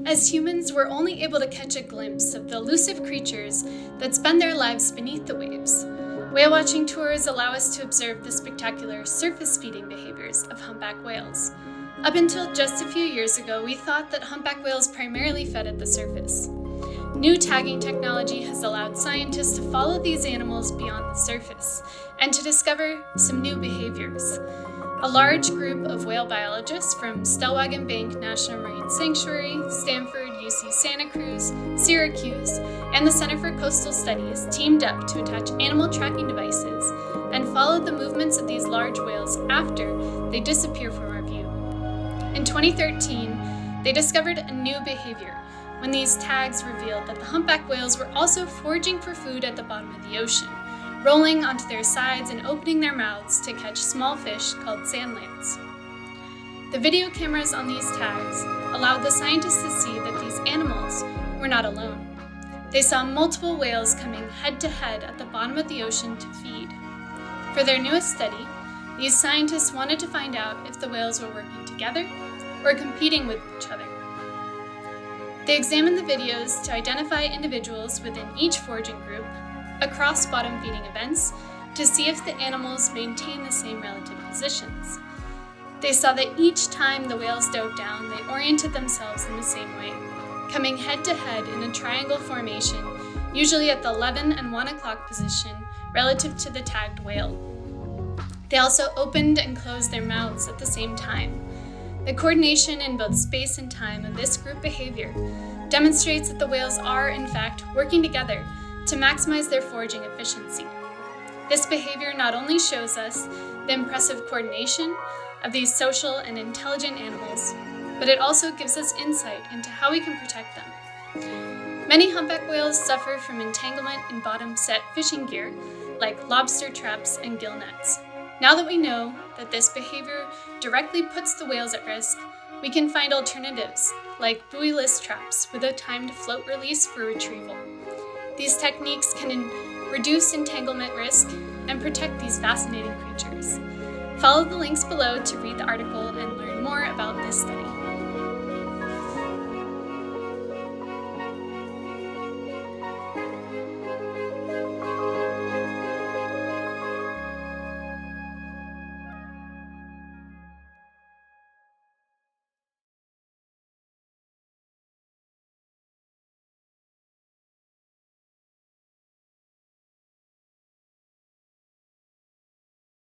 As humans, we're only able to catch a glimpse of the elusive creatures that spend their lives beneath the waves. Whale watching tours allow us to observe the spectacular surface feeding behaviors of humpback whales. Up until just a few years ago, we thought that humpback whales primarily fed at the surface. New tagging technology has allowed scientists to follow these animals beyond the surface and to discover some new behaviors. A large group of whale biologists from Stellwagen Bank National Marine Sanctuary, Stanford, UC Santa Cruz, Syracuse, and the Center for Coastal Studies teamed up to attach animal tracking devices and followed the movements of these large whales after they disappear from our view. In 2013, they discovered a new behavior when these tags revealed that the humpback whales were also foraging for food at the bottom of the ocean, rolling onto their sides and opening their mouths to catch small fish called sandlance. The video cameras on these tags allowed the scientists to see that these animals were not alone. They saw multiple whales coming head-to-head at the bottom of the ocean to feed. For their newest study, these scientists wanted to find out if the whales were working together or competing with each other. They examined the videos to identify individuals within each foraging group across bottom feeding events to see if the animals maintain the same relative positions. They saw that each time the whales dove down, they oriented themselves in the same way, coming head to head in a triangle formation, usually at the 11 and 1 o'clock position relative to the tagged whale. They also opened and closed their mouths at the same time. The coordination in both space and time of this group behavior demonstrates that the whales are, in fact, working together to maximize their foraging efficiency. This behavior not only shows us the impressive coordination of these social and intelligent animals, but it also gives us insight into how we can protect them. Many humpback whales suffer from entanglement in bottom-set fishing gear, like lobster traps and gill nets. Now that we know that this behavior directly puts the whales at risk, we can find alternatives, like buoyless traps with a timed float release for retrieval. These techniques can reduce entanglement risk and protect these fascinating creatures. Follow the links below to read the article and learn more about this study.